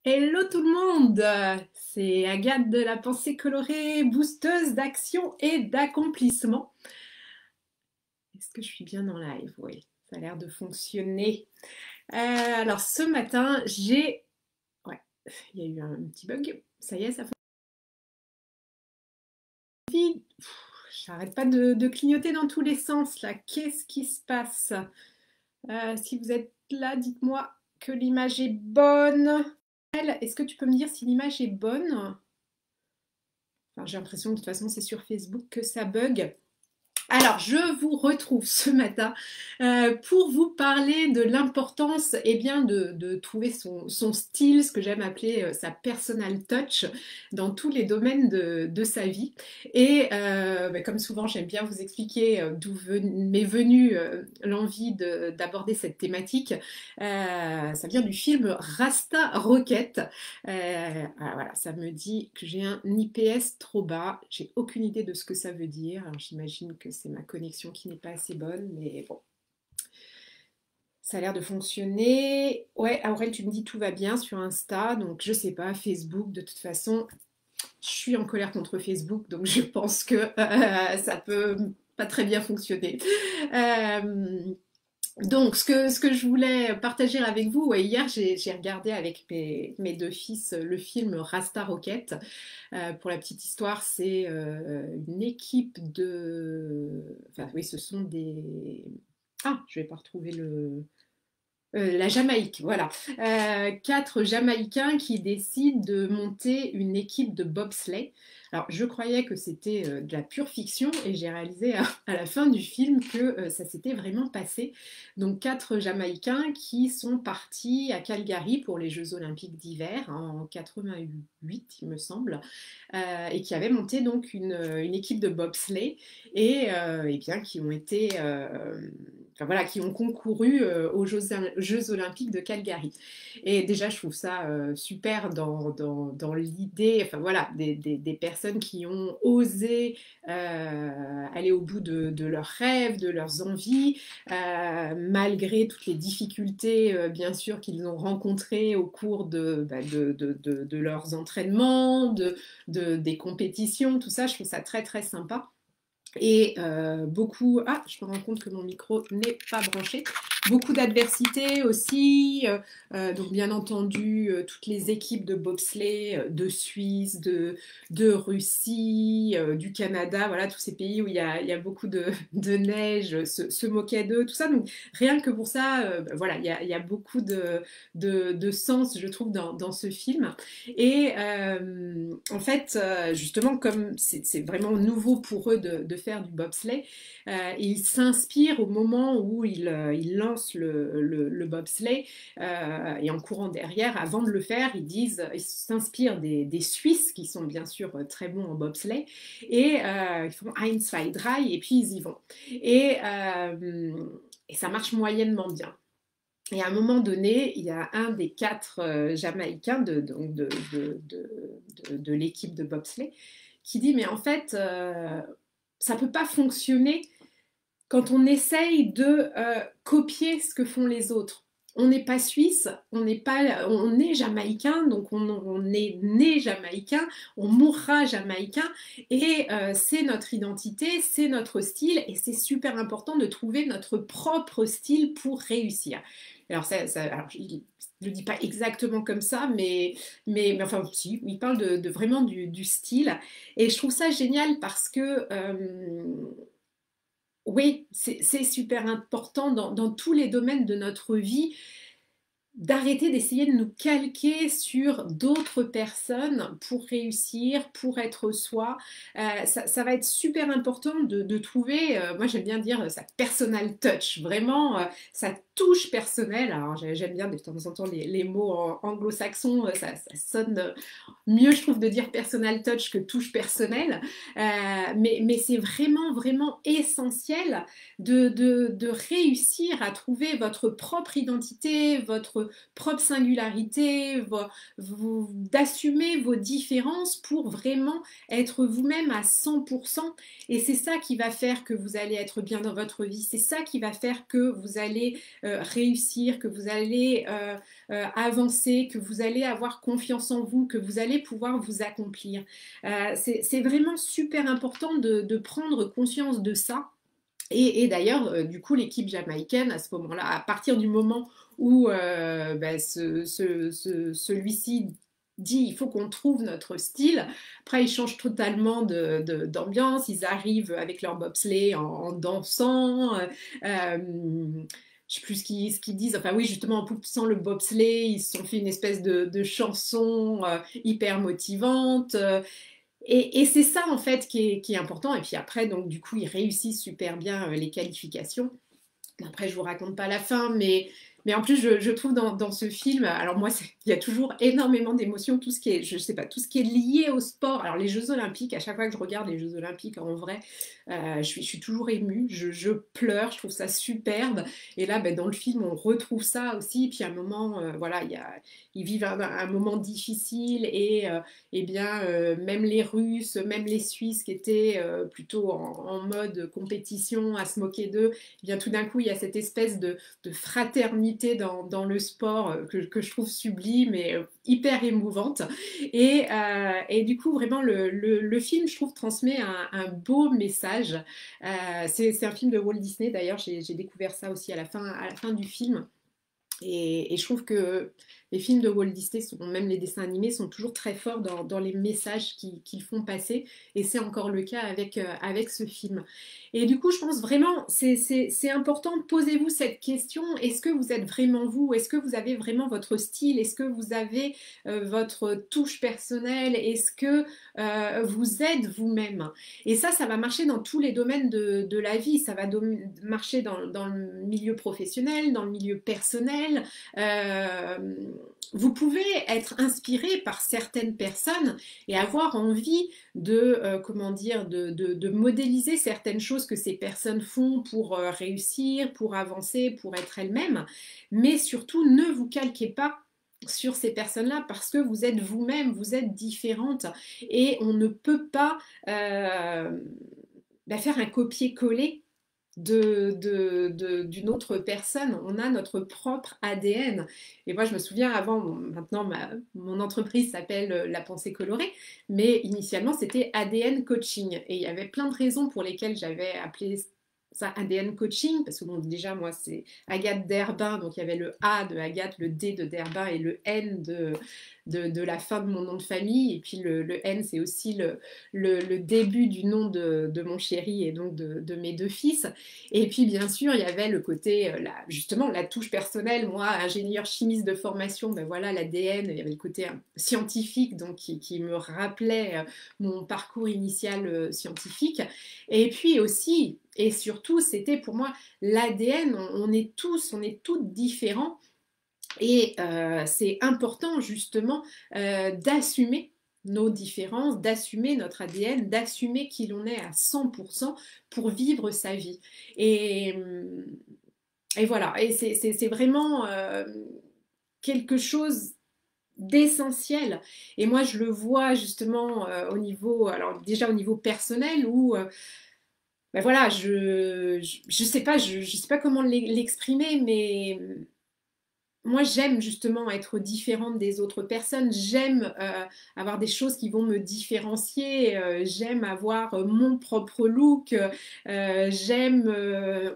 Hello tout le monde, c'est Agathe de la pensée colorée, boosteuse d'action et d'accomplissement. Est-ce que je suis bien en live? Oui, ça a l'air de fonctionner. Alors ce matin, Ouais, il y a eu un petit bug. Ça y est, ça fonctionne. J'arrête pas de clignoter dans tous les sens là. Qu'est-ce qui se passe? Si vous êtes là, dites-moi que l'image est bonne. Est-ce que tu peux me dire si l'image est bonne? Enfin, j'ai l'impression que de toute façon c'est sur Facebook que ça bug. Alors, je vous retrouve ce matin pour vous parler de l'importance bien, de trouver son style, ce que j'aime appeler sa personal touch dans tous les domaines de sa vie. Et comme souvent, j'aime bien vous expliquer m'est venue l'envie d'aborder cette thématique. Ça vient du film Rasta Rocket. Voilà, ça me dit que j'ai un IPS trop bas. J'ai aucune idée de ce que ça veut dire. Alors, j'imagine que c'est ma connexion qui n'est pas assez bonne, mais bon, ça a l'air de fonctionner. Ouais, Aurel, tu me dis tout va bien sur Insta, donc je sais pas, Facebook, de toute façon, je suis en colère contre Facebook, donc je pense que ça peut pas très bien fonctionner. Euh, donc, ce que je voulais partager avec vous, ouais, hier j'ai regardé avec mes deux fils le film Rasta Rocket. Pour la petite histoire, c'est une équipe de... Enfin oui, ce sont des... Ah, je vais pas retrouver la Jamaïque, voilà. Quatre Jamaïcains qui décident de monter une équipe de bobsleigh. Alors, je croyais que c'était de la pure fiction et j'ai réalisé à la fin du film que ça s'était vraiment passé. Donc, quatre Jamaïcains qui sont partis à Calgary pour les Jeux Olympiques d'hiver en 88, il me semble, et qui avaient monté donc une équipe de bobsleigh et bien qui ont été enfin, voilà, qui ont concouru aux Jeux Olympiques de Calgary. Et déjà, je trouve ça super dans l'idée, enfin voilà, des personnes qui ont osé aller au bout de leurs rêves, de leurs envies, malgré toutes les difficultés, bien sûr, qu'ils ont rencontrées au cours de leurs entraînements, des compétitions, tout ça, je trouve ça très très sympa. Et beaucoup... Ah, je me rends compte que mon micro n'est pas branché. Beaucoup d'adversité aussi. Donc, bien entendu, toutes les équipes de bobsleigh de Suisse, de Russie, du Canada, voilà, tous ces pays où il y a beaucoup de neige, se moquaient d'eux, tout ça. Donc, rien que pour ça, voilà, il y a beaucoup de sens, je trouve, dans ce film. Et en fait, justement, comme c'est vraiment nouveau pour eux de faire du bobsleigh, ils s'inspirent au moment où ils lancent le bobsleigh et en courant derrière, avant de le faire, ils s'inspirent des Suisses qui sont bien sûr très bons en bobsleigh et ils font eins, zwei, drei et puis ils y vont. Et ça marche moyennement bien. Et à un moment donné, il y a un des quatre Jamaïcains de l'équipe de bobsleigh qui dit, mais en fait, ça ne peut pas fonctionner quand on essaye de copier ce que font les autres. On n'est pas suisse, on est jamaïcain, donc on est né jamaïcain, on mourra jamaïcain, et c'est notre identité, c'est notre style, et c'est super important de trouver notre propre style pour réussir. Alors, alors il ne le dit pas exactement comme ça, mais enfin, si, il parle vraiment du style, et je trouve ça génial parce que oui, c'est super important dans tous les domaines de notre vie d'arrêter d'essayer de nous calquer sur d'autres personnes pour réussir, pour être soi. Ça va être super important de trouver, moi j'aime bien dire sa personal touch, vraiment sa touche personnelle. Alors j'aime bien de temps en temps les mots anglo-saxons, ça sonne mieux, je trouve, de dire personal touch que touche personnelle. Mais c'est vraiment, vraiment essentiel de réussir à trouver votre propre identité, votre propre singularité, d'assumer vos différences pour vraiment être vous-même à 100%. Et c'est ça qui va faire que vous allez être bien dans votre vie. C'est ça qui va faire que vous allez réussir, que vous allez avancer, que vous allez avoir confiance en vous, que vous allez pouvoir vous accomplir. C'est vraiment super important de prendre conscience de ça. Et d'ailleurs, du coup, l'équipe jamaïcaine, à ce moment-là, à partir du moment où celui-ci dit il faut qu'on trouve notre style, après ils changent totalement d'ambiance, ils arrivent avec leur bobsleigh en dansant. Je sais plus ce qu'ils disent, enfin oui, justement, en poussant le bobsleigh, ils se sont fait une espèce de chanson hyper motivante. Et c'est ça en fait qui est important. Et puis après, donc du coup, ils réussissent super bien les qualifications. Après, je vous raconte pas la fin, mais en plus, je trouve dans ce film, alors moi, il y a toujours énormément d'émotions, tout ce qui est, je sais pas, tout ce qui est lié au sport. Alors les Jeux Olympiques, à chaque fois que je regarde les Jeux Olympiques en vrai, je suis toujours émue, je pleure, je trouve ça superbe. Et là, ben, dans le film, on retrouve ça aussi. Puis à un moment, voilà, ils vivent un moment difficile et bien, même les Russes, même les Suisses qui étaient plutôt en mode compétition, à se moquer d'eux, eh bien tout d'un coup, il y a cette espèce de fraternité dans le sport que je trouve sublime et hyper émouvante. Et du coup, vraiment, le film, je trouve, transmet un beau message. C'est un film de Walt Disney, d'ailleurs, j'ai découvert ça aussi à la fin du film. Et je trouve que les films de Walt Disney, même les dessins animés, sont toujours très forts dans les messages qu'ils font passer. Et c'est encore le cas avec ce film. Et du coup, je pense vraiment, c'est important, posez-vous cette question, est-ce que vous êtes vraiment vous? Est-ce que vous avez vraiment votre style? Est-ce que vous avez votre touche personnelle? Est-ce que vous êtes vous-même? Et ça va marcher dans tous les domaines de la vie. Ça va marcher dans le milieu professionnel, dans le milieu personnel. Euh, vous pouvez être inspiré par certaines personnes et avoir envie comment dire, de modéliser certaines choses que ces personnes font pour réussir, pour avancer, pour être elles-mêmes. Mais surtout, ne vous calquez pas sur ces personnes-là parce que vous êtes vous-même, vous êtes différente et on ne peut pas faire un copier-coller d'une autre personne. On a notre propre ADN. Et moi, je me souviens avant, maintenant, mon entreprise s'appelle La Pensée Colorée, mais initialement, c'était ADN Coaching. Et il y avait plein de raisons pour lesquelles j'avais appelé ça ADN Coaching, parce que bon, déjà, moi, c'est Agathe Derbin, donc il y avait le A de Agathe, le D de Derbin et le N de la fin de mon nom de famille. Et puis le N, c'est aussi le début du nom de mon chéri et donc de mes deux fils. Et puis, bien sûr, il y avait le côté, justement, la touche personnelle. Moi, ingénieur chimiste de formation, ben voilà, l'ADN, il y avait le côté scientifique, donc qui me rappelait mon parcours initial scientifique. Et puis aussi, et surtout, c'était pour moi l'ADN, on est toutes différents. Et c'est important justement d'assumer nos différences, d'assumer notre ADN, d'assumer qui l'on est à 100% pour vivre sa vie. Et, et voilà, et c'est vraiment quelque chose d'essentiel. Et moi, je le vois justement au niveau, alors déjà au niveau personnel où ben voilà, je sais pas, je sais pas comment l'exprimer, mais moi, j'aime justement être différente des autres personnes. J'aime avoir des choses qui vont me différencier. J'aime avoir mon propre look. J'aime,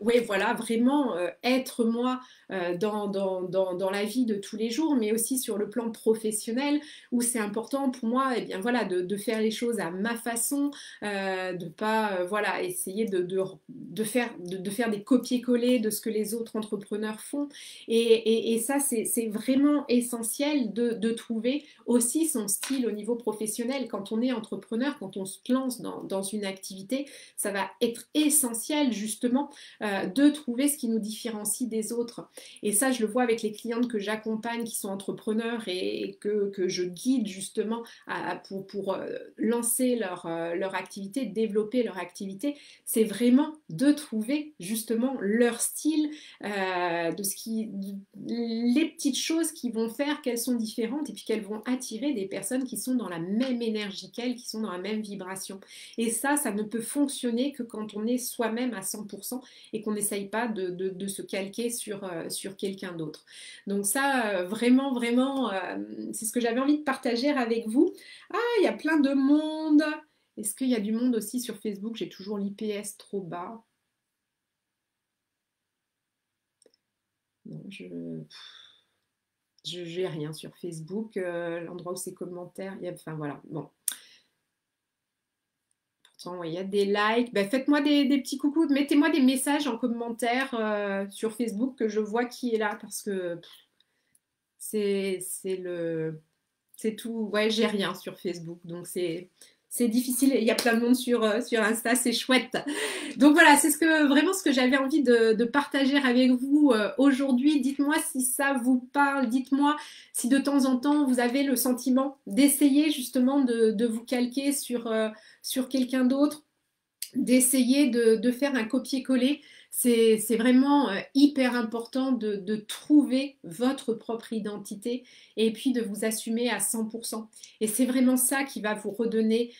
ouais, voilà, vraiment être moi dans la vie de tous les jours, mais aussi sur le plan professionnel, où c'est important pour moi, eh bien voilà, de faire les choses à ma façon, de pas, voilà, essayer de faire des copier-coller de ce que les autres entrepreneurs font. Et ça, c'est vraiment essentiel de trouver aussi son style au niveau professionnel. Quand on est entrepreneur, quand on se lance dans une activité, ça va être essentiel justement de trouver ce qui nous différencie des autres. Et ça, je le vois avec les clientes que j'accompagne qui sont entrepreneurs et que je guide justement pour lancer leur activité, développer leur activité. C'est vraiment de trouver justement leur style, les petites choses qui vont faire qu'elles sont différentes et puis qu'elles vont attirer des personnes qui sont dans la même énergie qu'elles, qui sont dans la même vibration. Et ça ne peut fonctionner que quand on est soi-même à 100% et qu'on n'essaye pas de se calquer sur quelqu'un d'autre. Donc ça, vraiment, vraiment, c'est ce que j'avais envie de partager avec vous. Ah, il y a plein de monde. Est-ce qu'il y a du monde aussi sur Facebook? J'ai toujours l'IPS trop bas. Non, je n'ai rien sur Facebook. L'endroit où c'est commentaires, enfin voilà, bon. Pourtant, ouais, il y a des likes. Ben, faites-moi des petits coucous, mettez-moi des messages en commentaire sur Facebook que je vois qui est là parce que c'est c'est tout. Ouais, j'ai rien sur Facebook, donc c'est difficile. Il y a plein de monde sur Insta, c'est chouette. Donc voilà, c'est vraiment ce que j'avais envie de partager avec vous aujourd'hui. Dites-moi si ça vous parle, dites-moi si de temps en temps vous avez le sentiment d'essayer justement de vous calquer sur quelqu'un d'autre, d'essayer de faire un copier-coller. C'est vraiment hyper important de trouver votre propre identité et puis de vous assumer à 100%. Et c'est vraiment ça qui va vous redonner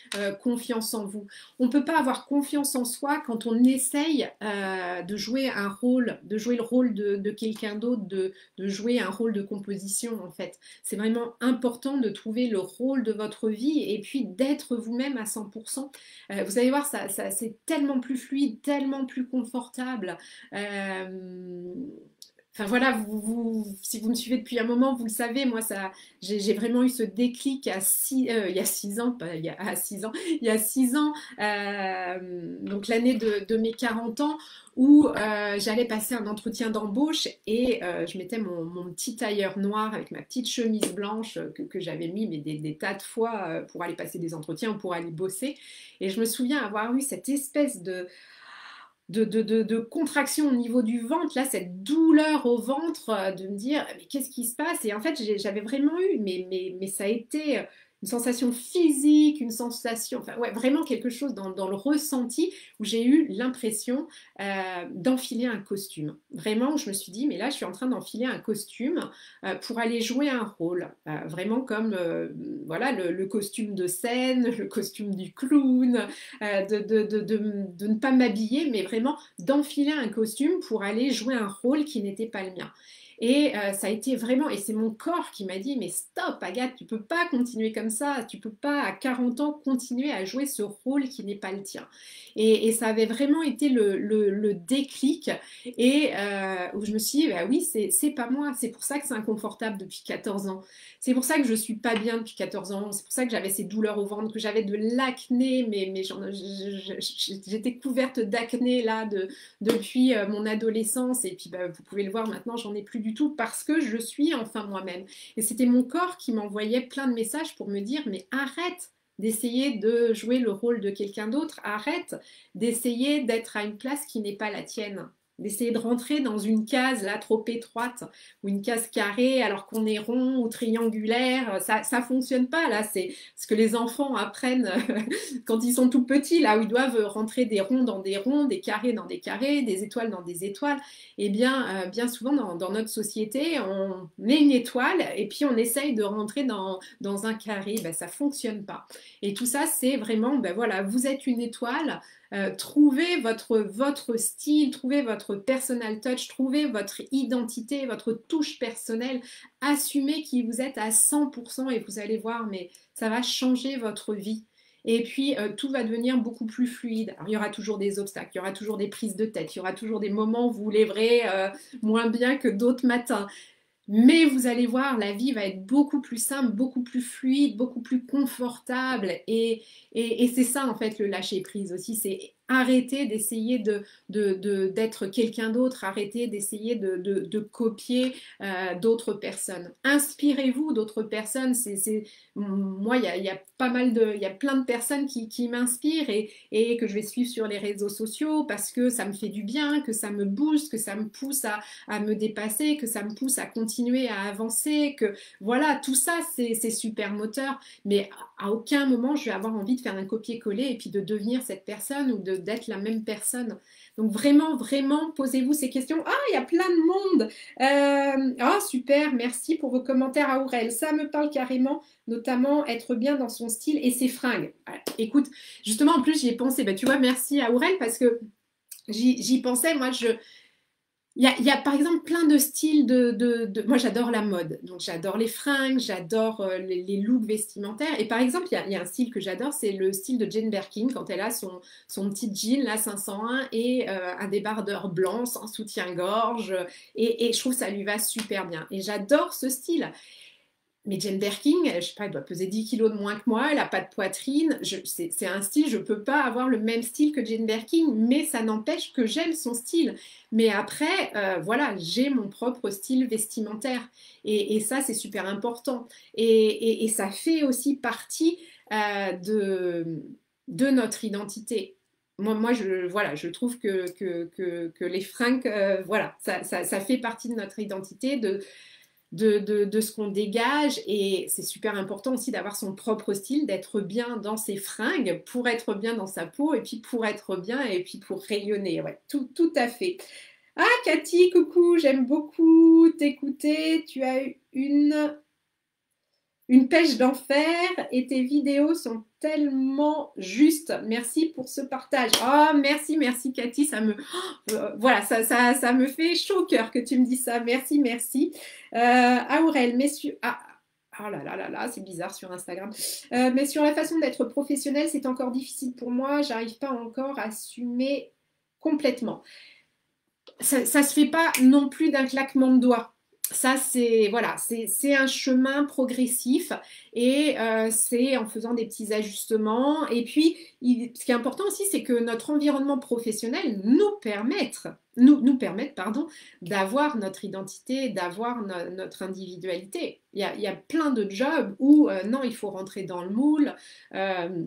confiance en vous. On ne peut pas avoir confiance en soi quand on essaye de jouer un rôle, de jouer le rôle de quelqu'un d'autre, de jouer un rôle de composition en fait. C'est vraiment important de trouver le rôle de votre vie et puis d'être vous-même à 100%. Vous allez voir, c'est tellement plus fluide, tellement plus confortable. Enfin voilà, si vous me suivez depuis un moment, vous le savez, moi j'ai vraiment eu ce déclic il y a 6 ans, pas il y a, à 6 ans, il y a 6 ans, donc l'année de mes 40 ans, où j'allais passer un entretien d'embauche et je mettais mon petit tailleur noir avec ma petite chemise blanche que j'avais mis mais des tas de fois pour aller passer des entretiens ou pour aller bosser. Et je me souviens avoir eu cette espèce de contraction au niveau du ventre, là, cette douleur au ventre, de me dire, mais qu'est-ce qui se passe? Et en fait, j'avais vraiment eu, mais ça a été une sensation physique, une sensation, enfin, ouais, vraiment quelque chose dans le ressenti où j'ai eu l'impression d'enfiler un costume. Vraiment, où je me suis dit, mais là, je suis en train d'enfiler un costume pour aller jouer un rôle. Vraiment comme, voilà, le costume de scène, le costume du clown, de ne pas m'habiller, mais vraiment d'enfiler un costume pour aller jouer un rôle qui n'était pas le mien. Et ça a été vraiment, et c'est mon corps qui m'a dit, mais stop Agathe, tu peux pas continuer comme ça, tu peux pas à 40 ans continuer à jouer ce rôle qui n'est pas le tien. Et ça avait vraiment été le déclic, et où je me suis dit, bah oui, c'est pas moi, c'est pour ça que c'est inconfortable depuis 14 ans, c'est pour ça que je suis pas bien depuis 14 ans, c'est pour ça que j'avais ces douleurs au ventre, que j'avais de l'acné, mais j'étais couverte d'acné là depuis mon adolescence, et puis bah, vous pouvez le voir maintenant, j'en ai plus du tout parce que je suis enfin moi-même. Et c'était mon corps qui m'envoyait plein de messages pour me dire, mais arrête d'essayer de jouer le rôle de quelqu'un d'autre, arrête d'essayer d'être à une place qui n'est pas la tienne, d'essayer de rentrer dans une case là trop étroite ou une case carrée alors qu'on est rond ou triangulaire, ça fonctionne pas là, c'est ce que les enfants apprennent quand ils sont tout petits, là où ils doivent rentrer des ronds dans des ronds, des carrés dans des carrés, des étoiles dans des étoiles. Et bien souvent dans notre société, on met une étoile et puis on essaye de rentrer dans un carré, ben, ça fonctionne pas. Et tout ça, c'est vraiment, ben voilà, vous êtes une étoile, trouvez votre style, trouvez votre personal touch, trouvez votre identité, votre touche personnelle, assumez qui vous êtes à 100% et vous allez voir, mais ça va changer votre vie. Et puis, tout va devenir beaucoup plus fluide. Alors, il y aura toujours des obstacles, il y aura toujours des prises de tête, il y aura toujours des moments où vous lèverez moins bien que d'autres matins. Mais vous allez voir, la vie va être beaucoup plus simple, beaucoup plus fluide, beaucoup plus confortable. Et c'est ça, en fait, le lâcher prise aussi. C'est Arrêtez d'essayer d'être quelqu'un d'autre, arrêtez d'essayer de copier d'autres personnes. Inspirez-vous d'autres personnes. Moi, il y a pas mal il y a plein de personnes qui m'inspirent et que je vais suivre sur les réseaux sociaux parce que ça me fait du bien, que ça me booste, que ça me pousse à me dépasser, que ça me pousse à continuer à avancer, que voilà, tout ça, c'est super moteur. Mais à aucun moment, je vais avoir envie de faire un copier-coller et puis de devenir cette personne ou d'être la même personne. Donc vraiment, vraiment, posez-vous ces questions. Ah, il y a plein de monde. Ah, super, merci pour vos commentaires, Aurel. Ça me parle carrément, notamment être bien dans son style et ses fringues. Écoute, justement, en plus, j'y ai pensé. Bah, tu vois, merci, Aurel, parce que j'y pensais. Moi, il y a par exemple plein de styles Moi, j'adore la mode, donc j'adore les fringues, j'adore les looks vestimentaires. Et par exemple, il y a un style que j'adore, c'est le style de Jane Birkin, quand elle a son petit jean, là, 501, et un débardeur blanc sans soutien-gorge. Et je trouve que ça lui va super bien. Et j'adore ce style. Mais Jane Birkin, je sais pas, elle doit peser 10 kilos de moins que moi, elle n'a pas de poitrine. C'est un style, je ne peux pas avoir le même style que Jane Birkin, mais ça n'empêche que j'aime son style. Mais après, voilà, j'ai mon propre style vestimentaire. Et ça, c'est super important. Et ça fait aussi partie de notre identité. Moi voilà, je trouve que les fringues, voilà, ça fait partie de notre identité, de ce qu'on dégage et c'est super important aussi d'avoir son propre style, d'être bien dans ses fringues pour être bien dans sa peau et puis pour être bien et puis pour rayonner. Ouais, tout à fait. Ah, Cathy, coucou, j'aime beaucoup t'écouter. Tu as eu une pêche d'enfer et tes vidéos sont tellement justes. Merci pour ce partage. Oh, merci Cathy. Voilà, ça me fait chaud au cœur que tu me dis ça. Merci. Aurel, messieurs. Oh là, c'est bizarre sur Instagram. Mais sur la façon d'être professionnel, c'est encore difficile pour moi. J'arrive pas encore à assumer complètement. Ça se fait pas non plus d'un claquement de doigts. Ça, c'est voilà, c'est un chemin progressif et c'est en faisant des petits ajustements. Et puis, ce qui est important aussi, c'est que notre environnement professionnel nous permette, pardon, d'avoir notre identité, d'avoir notre individualité. Il y a plein de jobs où non, il faut rentrer dans le moule. Euh,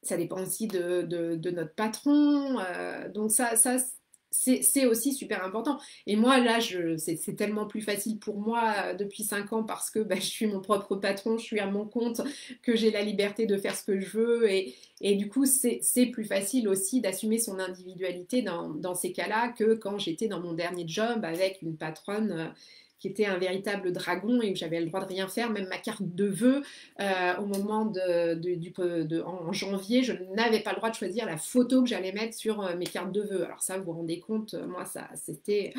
Ça dépend aussi de notre patron. Donc c'est aussi super important. Et moi, là, c'est tellement plus facile pour moi depuis 5 ans parce que bah, je suis mon propre patron, je suis à mon compte, que j'ai la liberté de faire ce que je veux. Et du coup, c'est plus facile aussi d'assumer son individualité dans ces cas-là que quand j'étais dans mon dernier job avec une patronne qui était un véritable dragon et où j'avais le droit de rien faire, même ma carte de vœux, au moment en janvier, je n'avais pas le droit de choisir la photo que j'allais mettre sur mes cartes de vœux. Alors ça, vous vous rendez compte, moi, c'était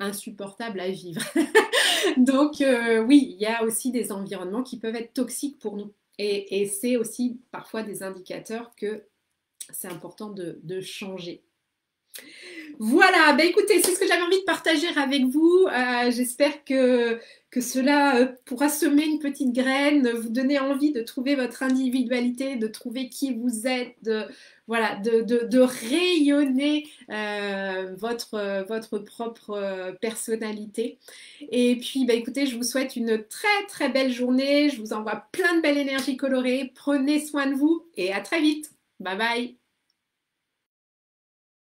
insupportable à vivre. Donc oui, il y a aussi des environnements qui peuvent être toxiques pour nous. Et c'est aussi parfois des indicateurs que c'est important de changer. Voilà, bah écoutez, c'est ce que j'avais envie de partager avec vous. J'espère que cela pourra semer une petite graine, vous donner envie de trouver votre individualité, de trouver qui vous êtes, voilà, de rayonner votre propre personnalité. Et puis, bah écoutez, je vous souhaite une très belle journée. Je vous envoie plein de belle énergie colorée. Prenez soin de vous et à très vite. Bye bye.